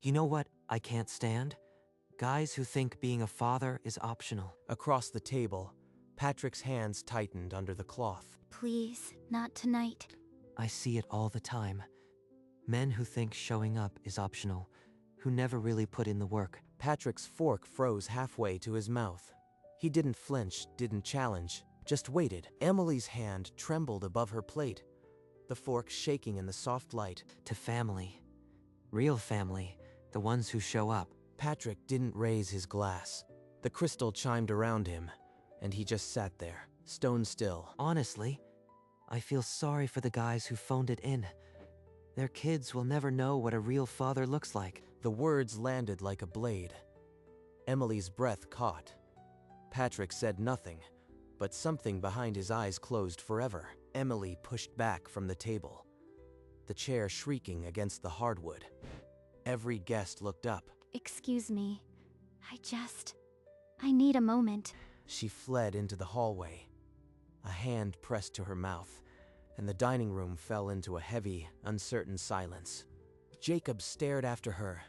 You know what I can't stand? Guys who think being a father is optional. Across the table, Patrick's hands tightened under the cloth. Please, not tonight. I see it all the time. Men who think showing up is optional, who never really put in the work. Patrick's fork froze halfway to his mouth. He didn't flinch, didn't challenge, just waited. Emily's hand trembled above her plate, the fork shaking in the soft light. To family. Real family. The ones who show up. Patrick didn't raise his glass. The crystal chimed around him, and he just sat there, stone still. Honestly, I feel sorry for the guys who phoned it in. Their kids will never know what a real father looks like. The words landed like a blade. Emily's breath caught. Patrick said nothing, but something behind his eyes closed forever. Emily pushed back from the table, the chair shrieking against the hardwood. Every guest looked up. Excuse me. I need a moment. She fled into the hallway. A hand pressed to her mouth, and the dining room fell into a heavy, uncertain silence. Jacob stared after her,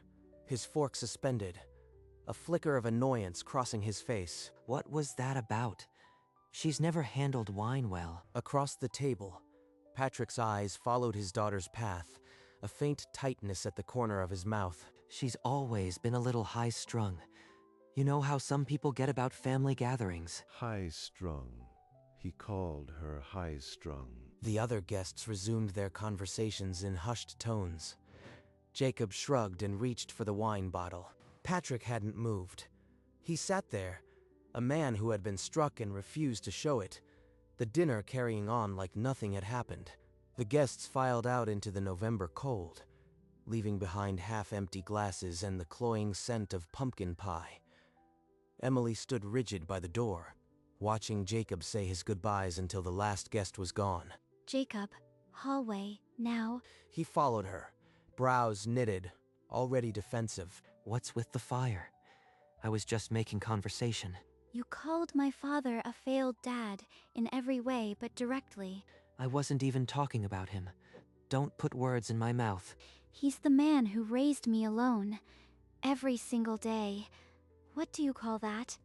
his fork suspended, a flicker of annoyance crossing his face. What was that about? She's never handled wine well. Across the table, Patrick's eyes followed his daughter's path, a faint tightness at the corner of his mouth. She's always been a little high-strung. You know how some people get about family gatherings. High-strung. He called her high-strung. The other guests resumed their conversations in hushed tones. Jacob shrugged and reached for the wine bottle. Patrick hadn't moved. He sat there, a man who had been struck and refused to show it, the dinner carrying on like nothing had happened. The guests filed out into the November cold, leaving behind half-empty glasses and the cloying scent of pumpkin pie. Emily stood rigid by the door, watching Jacob say his goodbyes until the last guest was gone. Jacob, hallway, now. He followed her, brows knitted, already defensive. What's with the fire? I was just making conversation. You called my father a failed dad in every way but directly. I wasn't even talking about him. Don't put words in my mouth. He's the man who raised me alone. Every single day. What do you call that?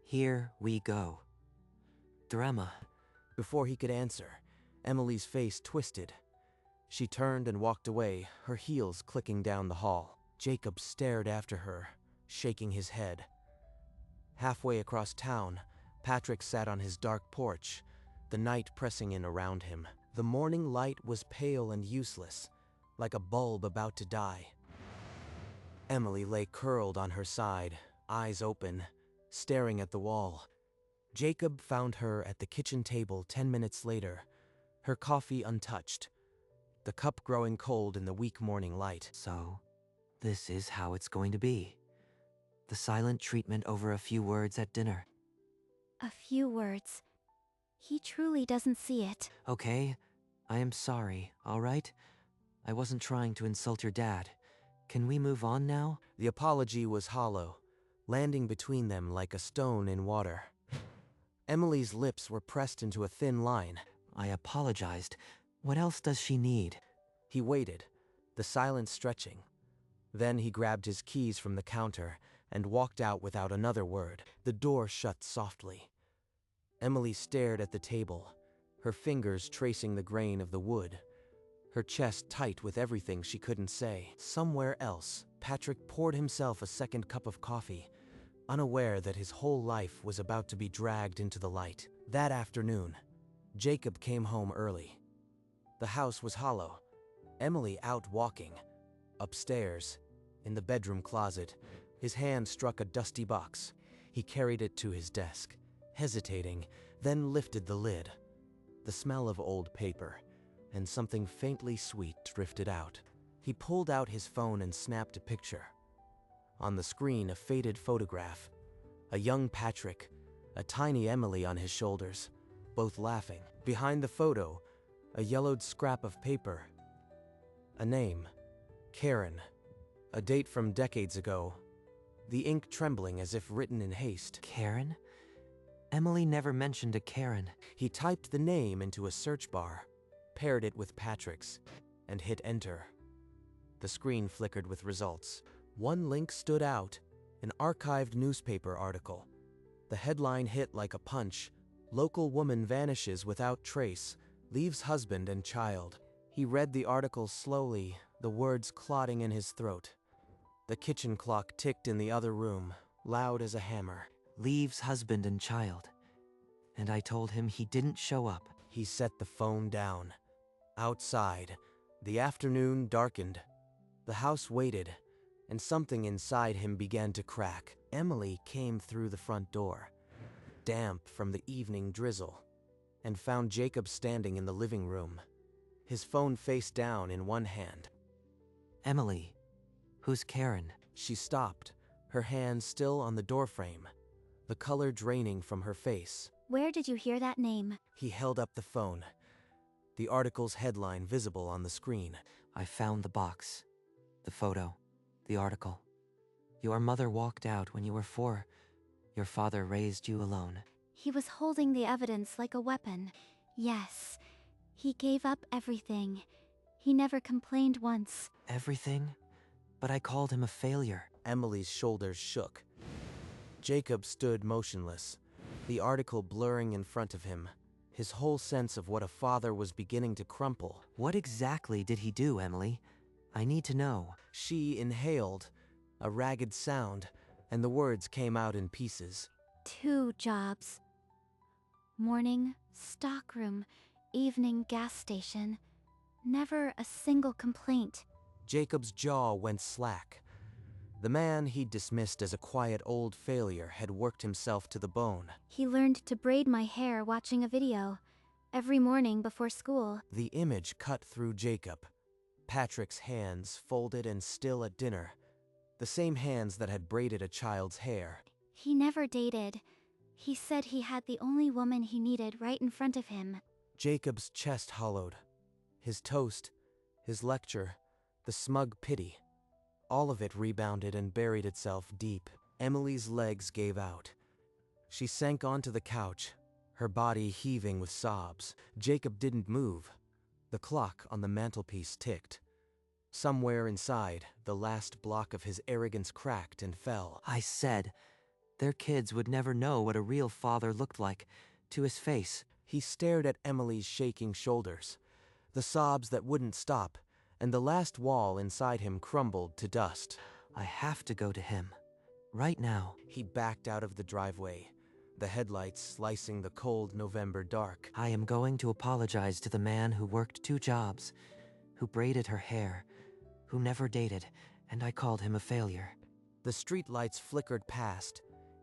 Here we go. Drama. Before he could answer, Emily's face twisted. She turned and walked away, her heels clicking down the hall. Jacob stared after her, shaking his head. Halfway across town, Patrick sat on his dark porch, the night pressing in around him. The morning light was pale and useless, like a bulb about to die. Emily lay curled on her side, eyes open, staring at the wall. Jacob found her at the kitchen table 10 minutes later, her coffee untouched, the cup growing cold in the weak morning light. So, this is how it's going to be. The silent treatment over a few words at dinner. A few words. He truly doesn't see it. Okay, I am sorry, all right? I wasn't trying to insult your dad. Can we move on now? The apology was hollow, landing between them like a stone in water. Emily's lips were pressed into a thin line. I apologized. What else does she need? He waited, the silence stretching. Then he grabbed his keys from the counter and walked out without another word. The door shut softly. Emily stared at the table, her fingers tracing the grain of the wood, her chest tight with everything she couldn't say. Somewhere else, Patrick poured himself a second cup of coffee, unaware that his whole life was about to be dragged into the light. That afternoon, Jacob came home early. The house was hollow, Emily out walking. Upstairs, in the bedroom closet, his hand struck a dusty box. He carried it to his desk, hesitating, then lifted the lid. The smell of old paper, and something faintly sweet drifted out. He pulled out his phone and snapped a picture. On the screen, a faded photograph. A young Patrick, a tiny Emily on his shoulders, both laughing. Behind the photo, a yellowed scrap of paper. A name, Karen. A date from decades ago, the ink trembling as if written in haste. Karen? Emily never mentioned a Karen. He typed the name into a search bar, paired it with Patrick's, and hit enter. The screen flickered with results. One link stood out, an archived newspaper article. The headline hit like a punch. Local woman vanishes without trace, leaves husband and child. He read the article slowly, the words clotting in his throat. The kitchen clock ticked in the other room, loud as a hammer. Leaves husband and child. And I told him he didn't show up. He set the phone down. Outside, the afternoon darkened. The house waited, and something inside him began to crack. Emily came through the front door, damp from the evening drizzle, and found Jacob standing in the living room, his phone face down in one hand. Emily, who's Karen? She stopped, her hand still on the doorframe, the color draining from her face. Where did you hear that name? He held up the phone, the article's headline visible on the screen. I found the box, the photo, the article. Your mother walked out when you were 4. Your father raised you alone. He was holding the evidence like a weapon. Yes, he gave up everything. He never complained once. Everything? But I called him a failure. Emily's shoulders shook. Jacob stood motionless, the article blurring in front of him, his whole sense of what a father was beginning to crumple. What exactly did he do, Emily? I need to know. She inhaled, a ragged sound, and the words came out in pieces. 2 jobs. Morning, stockroom, evening, gas station. Never a single complaint. Jacob's jaw went slack. The man he'd dismissed as a quiet old failure had worked himself to the bone. He learned to braid my hair watching a video. Every morning before school. The image cut through Jacob. Patrick's hands folded and still at dinner. The same hands that had braided a child's hair. He never dated. He said he had the only woman he needed right in front of him. Jacob's chest hollowed. His toast, his lecture, the smug pity. All of it rebounded and buried itself deep. Emily's legs gave out. She sank onto the couch, her body heaving with sobs. Jacob didn't move. The clock on the mantelpiece ticked. Somewhere inside, the last block of his arrogance cracked and fell. I said, their kids would never know what a real father looked like, to his face. He stared at Emily's shaking shoulders, the sobs that wouldn't stop, and the last wall inside him crumbled to dust. I have to go to him. Right now. He backed out of the driveway, the headlights slicing the cold November dark. I am going to apologize to the man who worked 2 jobs, who braided her hair, who never dated, and I called him a failure. The streetlights flickered past,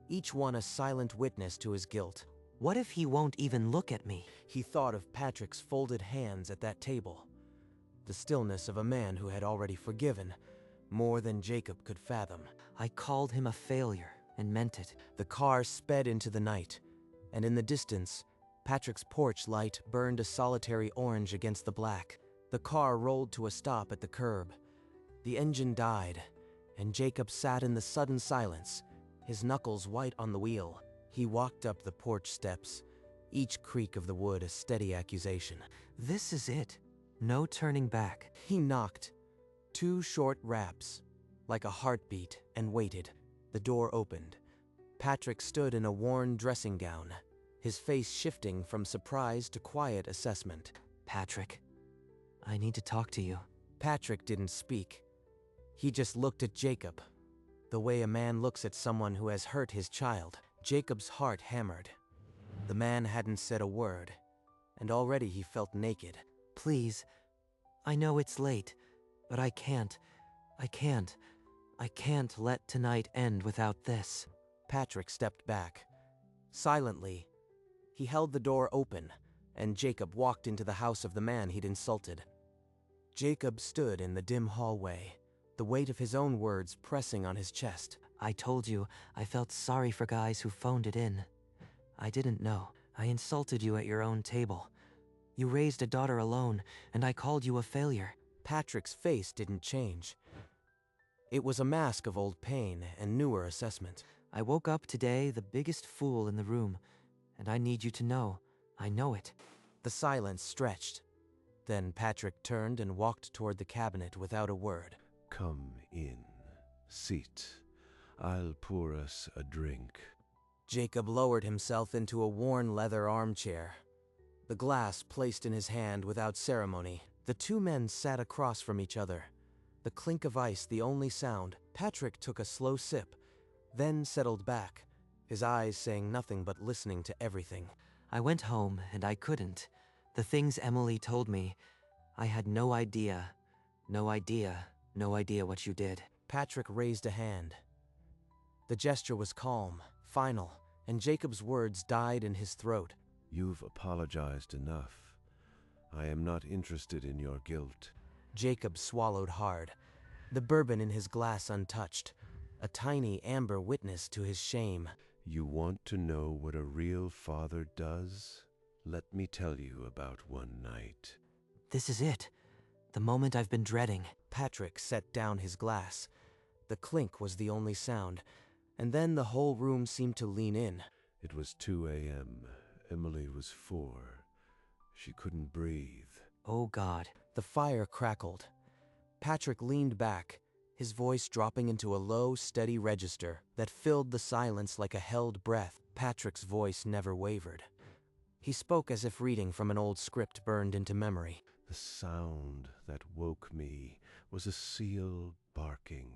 each one a silent witness to his guilt. What if he won't even look at me? He thought of Patrick's folded hands at that table, the stillness of a man who had already forgiven, more than Jacob could fathom. I called him a failure, and meant it. The car sped into the night, and in the distance, Patrick's porch light burned a solitary orange against the black. The car rolled to a stop at the curb. The engine died, and Jacob sat in the sudden silence, his knuckles white on the wheel. He walked up the porch steps, each creak of the wood a steady accusation. This is it. No turning back. He knocked. 2 short raps, like a heartbeat, and waited. The door opened. Patrick stood in a worn dressing gown, his face shifting from surprise to quiet assessment. Patrick, I need to talk to you. Patrick didn't speak. He just looked at Jacob, the way a man looks at someone who has hurt his child. Jacob's heart hammered. The man hadn't said a word, and already he felt naked. Please, I know it's late, but I can't let tonight end without this. Patrick stepped back. Silently, he held the door open, and Jacob walked into the house of the man he'd insulted. Jacob stood in the dim hallway, the weight of his own words pressing on his chest. I told you I felt sorry for guys who phoned it in. I didn't know. I insulted you at your own table. You raised a daughter alone, and I called you a failure. Patrick's face didn't change. It was a mask of old pain and newer assessment. I woke up today the biggest fool in the room, and I need you to know. I know it. The silence stretched. Then Patrick turned and walked toward the cabinet without a word. Come in. Sit. I'll pour us a drink. Jacob lowered himself into a worn leather armchair. The glass placed in his hand without ceremony. The two men sat across from each other. The clink of ice the only sound. Patrick took a slow sip, then settled back, his eyes saying nothing but listening to everything. I went home and I couldn't. The things Emily told me, I had no idea what you did. Patrick raised a hand. The gesture was calm, final, and Jacob's words died in his throat. You've apologized enough. I am not interested in your guilt. Jacob swallowed hard, the bourbon in his glass untouched, a tiny amber witness to his shame. You want to know what a real father does? Let me tell you about one night. This is it. The moment I've been dreading. Patrick set down his glass. The clink was the only sound, and then the whole room seemed to lean in. It was 2 a.m. Emily was 4. She couldn't breathe. Oh God. The fire crackled. Patrick leaned back, his voice dropping into a low, steady register that filled the silence like a held breath. Patrick's voice never wavered. He spoke as if reading from an old script burned into memory. The sound that woke me was a seal barking.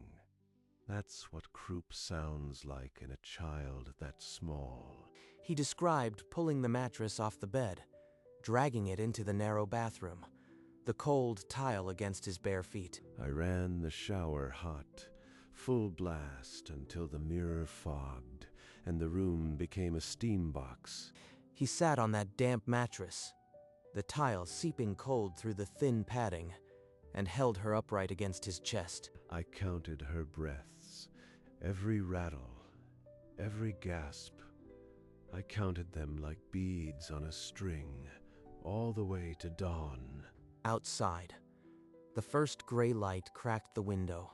That's what croup sounds like in a child that small. He described pulling the mattress off the bed, dragging it into the narrow bathroom, the cold tile against his bare feet. I ran the shower hot, full blast until the mirror fogged and the room became a steam box. He sat on that damp mattress, the tile seeping cold through the thin padding, and held her upright against his chest. I counted her breaths, every rattle, every gasp. I counted them like beads on a string, all the way to dawn. Outside, the first gray light cracked the window.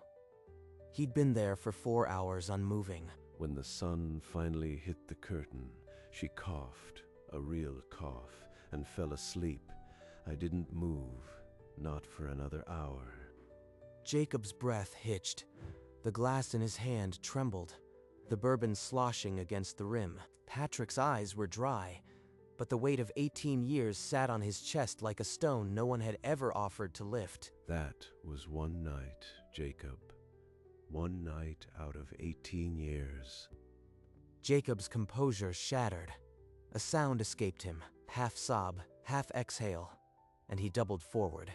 He'd been there for 4 hours unmoving. When the sun finally hit the curtain, she coughed, a real cough, and fell asleep. I didn't move, not for another hour. Jacob's breath hitched. The glass in his hand trembled, the bourbon sloshing against the rim. Patrick's eyes were dry, but the weight of 18 years sat on his chest like a stone no one had ever offered to lift. That was one night, Jacob. One night out of 18 years. Jacob's composure shattered. A sound escaped him, half sob, half exhale, and he doubled forward,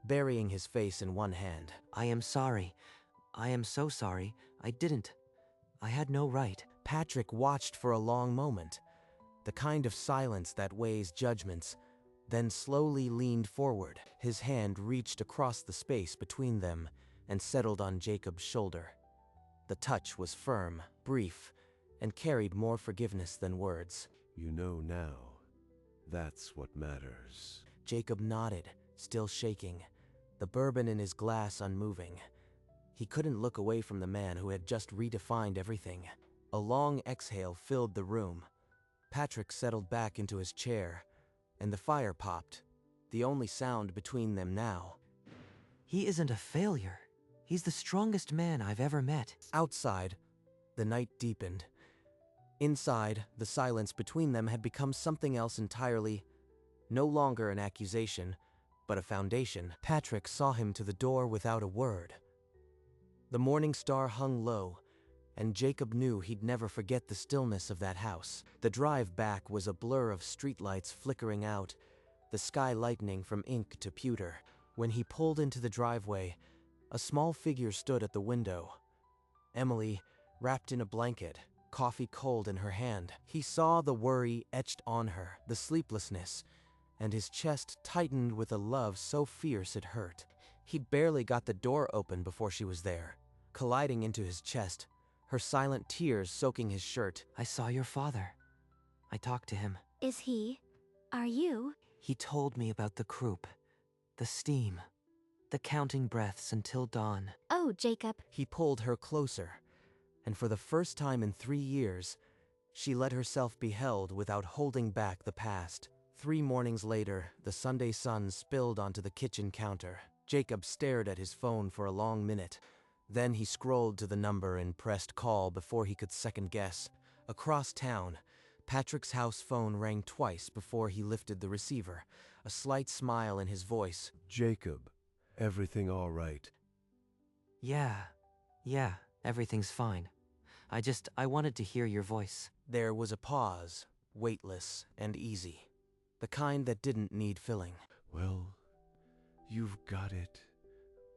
burying his face in one hand. I am sorry. I am so sorry. I didn't. I had no right. Patrick watched for a long moment, the kind of silence that weighs judgments, then slowly leaned forward. His hand reached across the space between them and settled on Jacob's shoulder. The touch was firm, brief, and carried more forgiveness than words. You know now. That's what matters. Jacob nodded, still shaking, the bourbon in his glass unmoving. He couldn't look away from the man who had just redefined everything. A long exhale filled the room. Patrick settled back into his chair, and the fire popped, the only sound between them now. He isn't a failure. He's the strongest man I've ever met. Outside, the night deepened. Inside, the silence between them had become something else entirely. No longer an accusation, but a foundation. Patrick saw him to the door without a word. The morning star hung low, and Jacob knew he'd never forget the stillness of that house. The drive back was a blur of streetlights flickering out, the sky lightening from ink to pewter. When he pulled into the driveway, a small figure stood at the window. Emily, wrapped in a blanket, coffee cold in her hand. He saw the worry etched on her, the sleeplessness, and his chest tightened with a love so fierce it hurt. He barely got the door open before she was there, colliding into his chest, her silent tears soaking his shirt. I saw your father. I talked to him. Is he? Are you? He told me about the croup, the steam, the counting breaths until dawn. Oh, Jacob. He pulled her closer, and for the first time in 3 years, she let herself be held without holding back the past. 3 mornings later, the Sunday sun spilled onto the kitchen counter. Jacob stared at his phone for a long minute, Then he scrolled to the number and pressed call before he could second guess. Across town, Patrick's house phone rang twice before he lifted the receiver, a slight smile in his voice. Jacob, everything all right? Yeah, everything's fine. I wanted to hear your voice. There was a pause, weightless and easy, the kind that didn't need filling. Well, you've got it.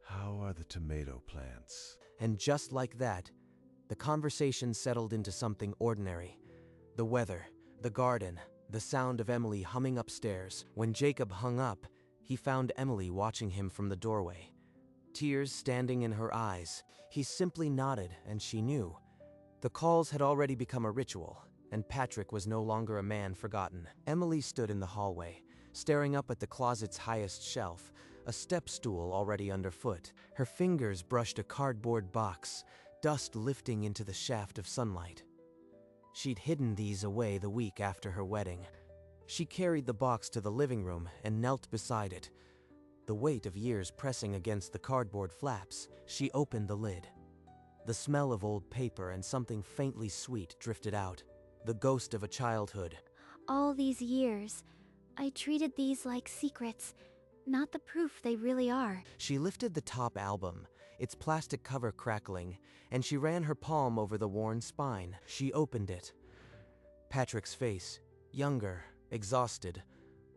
How are the tomato plants? And just like that, the conversation settled into something ordinary. The weather, the garden, the sound of Emily humming upstairs. When Jacob hung up, he found Emily watching him from the doorway, tears standing in her eyes. He simply nodded, and she knew. The calls had already become a ritual, and Patrick was no longer a man forgotten. Emily stood in the hallway, staring up at the closet's highest shelf, a step stool already underfoot. Her fingers brushed a cardboard box, dust lifting into the shaft of sunlight. She'd hidden these away the week after her wedding. She carried the box to the living room and knelt beside it, the weight of years pressing against the cardboard flaps. She opened the lid. The smell of old paper and something faintly sweet drifted out, the ghost of a childhood. All these years, I treated these like secrets, not the proof they really are. She lifted the top album, its plastic cover crackling, and she ran her palm over the worn spine. She opened it. Patrick's face, younger, exhausted,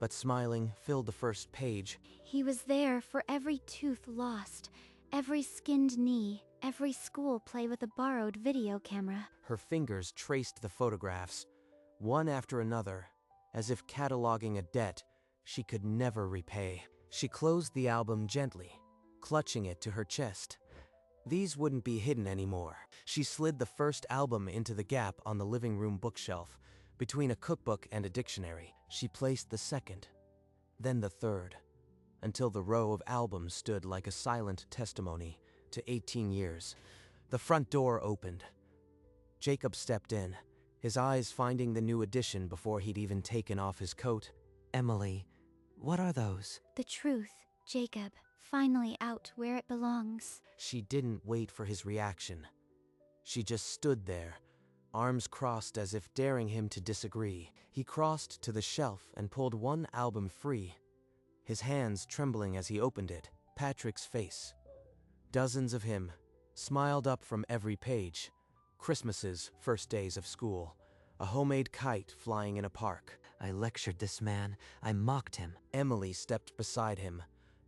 but smiling, filled the first page. He was there for every tooth lost, every skinned knee, every school play with a borrowed video camera. Her fingers traced the photographs, one after another, as if cataloging a debt she could never repay. She closed the album gently, clutching it to her chest. These wouldn't be hidden anymore. She slid the first album into the gap on the living room bookshelf, between a cookbook and a dictionary. She placed the second, then the third, until the row of albums stood like a silent testimony to 18 years. The front door opened. Jacob stepped in, his eyes finding the new edition before he'd even taken off his coat. Emily, what are those? The truth, Jacob, finally out where it belongs. She didn't wait for his reaction. She just stood there, arms crossed as if daring him to disagree. He crossed to the shelf and pulled one album free, his hands trembling as he opened it. Patrick's face. Dozens of him, smiled up from every page. Christmases, first days of school, a homemade kite flying in a park. I lectured this man. I mocked him. Emily stepped beside him,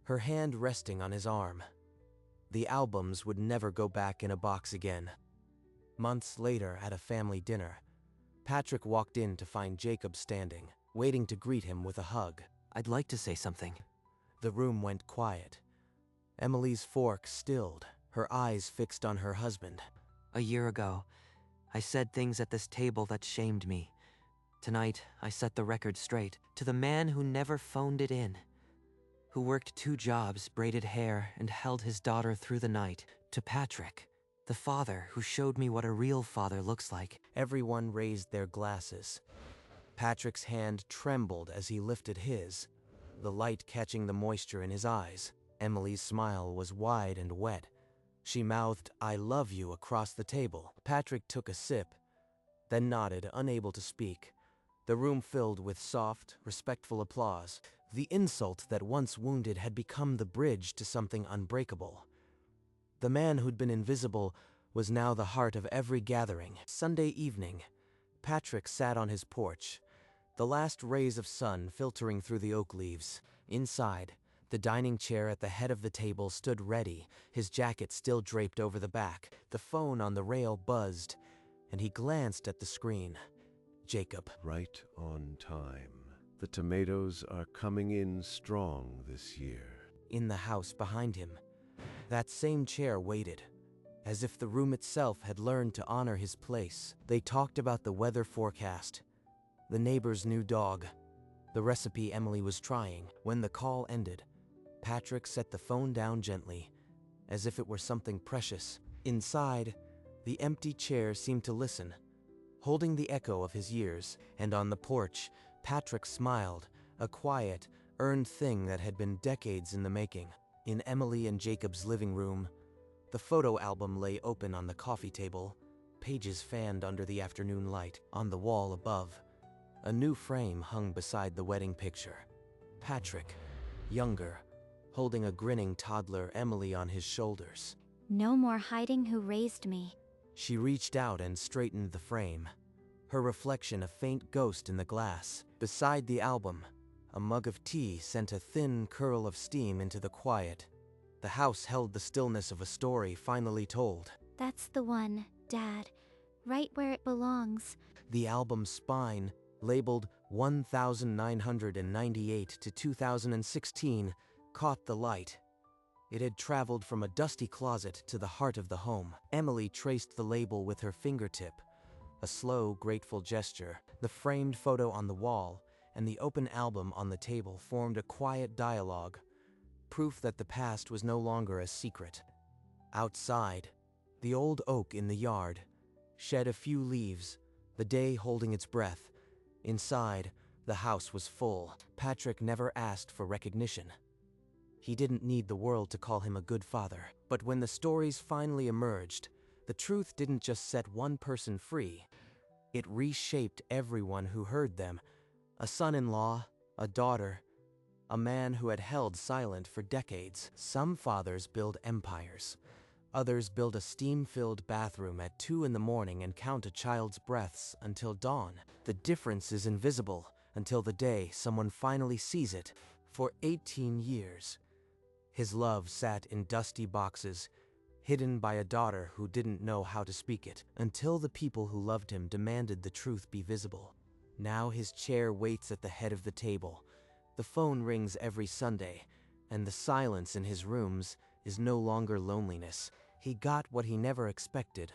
her hand resting on his arm. The albums would never go back in a box again. Months later, at a family dinner, Patrick walked in to find Jacob standing, waiting to greet him with a hug. I'd like to say something. The room went quiet. Emily's fork stilled, her eyes fixed on her husband. A year ago, I said things at this table that shamed me. Tonight, I set the record straight. To the man who never phoned it in, who worked 2 jobs, braided hair, and held his daughter through the night. To Patrick, the father who showed me what a real father looks like. Everyone raised their glasses. Patrick's hand trembled as he lifted his, the light catching the moisture in his eyes. Emily's smile was wide and wet. She mouthed, "I love you," across the table. Patrick took a sip, then nodded, unable to speak. The room filled with soft, respectful applause. The insult that once wounded had become the bridge to something unbreakable. The man who'd been invisible was now the heart of every gathering. Sunday evening, Patrick sat on his porch, the last rays of sun filtering through the oak leaves. Inside, the dining chair at the head of the table stood ready, his jacket still draped over the back. The phone on the rail buzzed, and he glanced at the screen. Jacob. Right on time. The tomatoes are coming in strong this year. In the house behind him, that same chair waited, as if the room itself had learned to honor his place. They talked about the weather forecast, the neighbor's new dog, the recipe Emily was trying. When the call ended, Patrick set the phone down gently, as if it were something precious. Inside, the empty chair seemed to listen, holding the echo of his years. And on the porch, Patrick smiled, a quiet, earned thing that had been decades in the making. In Emily and Jacob's living room, The photo album lay open on the coffee table, pages fanned under the afternoon light. On the wall above, a new frame hung beside the wedding picture. Patrick, younger, holding a grinning toddler Emily on his shoulders. No more hiding who raised me. She reached out and straightened the frame, her reflection a faint ghost in the glass. Beside the album, a mug of tea sent a thin curl of steam into the quiet. The house held the stillness of a story finally told. That's the one, Dad. Right where it belongs. The album's spine, labeled 1998 to 2016, caught the light. It had traveled from a dusty closet to the heart of the home. Emily traced the label with her fingertip, a slow, grateful gesture. The framed photo on the wall and the open album on the table formed a quiet dialogue, proof that the past was no longer a secret. Outside, the old oak in the yard shed a few leaves, the day holding its breath. Inside, the house was full. Patrick never asked for recognition. He didn't need the world to call him a good father. But when the stories finally emerged, the truth didn't just set one person free. It reshaped everyone who heard them. A son-in-law, a daughter, a man who had held silent for decades. Some fathers build empires. Others build a steam-filled bathroom at 2 in the morning and count a child's breaths until dawn. The difference is invisible until the day someone finally sees it. For 18 years, his love sat in dusty boxes, hidden by a daughter who didn't know how to speak it, until the people who loved him demanded the truth be visible. Now his chair waits at the head of the table. The phone rings every Sunday, and the silence in his rooms is no longer loneliness. He got what he never expected.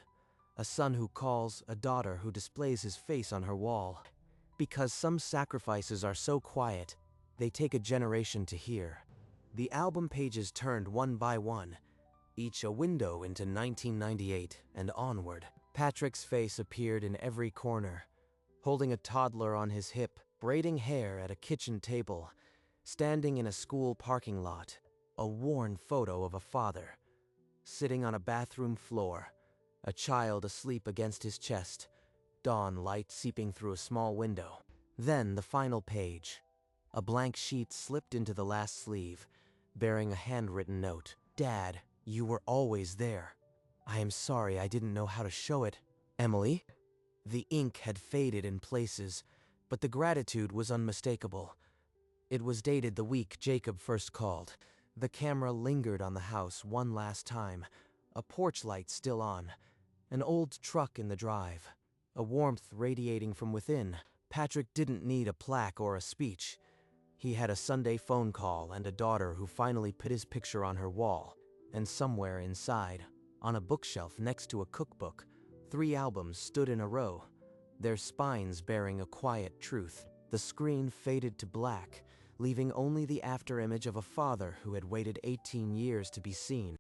A son who calls, a daughter who displays his face on her wall. Because some sacrifices are so quiet, they take a generation to hear. The album pages turned one by one, each a window into 1998 and onward. Patrick's face appeared in every corner, holding a toddler on his hip, braiding hair at a kitchen table, standing in a school parking lot. A worn photo of a father, sitting on a bathroom floor, a child asleep against his chest, dawn light seeping through a small window. Then the final page. A blank sheet slipped into the last sleeve, bearing a handwritten note. Dad, you were always there. I am sorry I didn't know how to show it. Emily? The ink had faded in places, but the gratitude was unmistakable. It was dated the week Jacob first called. The camera lingered on the house one last time, a porch light still on, an old truck in the drive, a warmth radiating from within. Patrick didn't need a plaque or a speech. He had a Sunday phone call and a daughter who finally put his picture on her wall. And somewhere inside, on a bookshelf next to a cookbook, 3 albums stood in a row, their spines bearing a quiet truth. The screen faded to black, leaving only the afterimage of a father who had waited 18 years to be seen.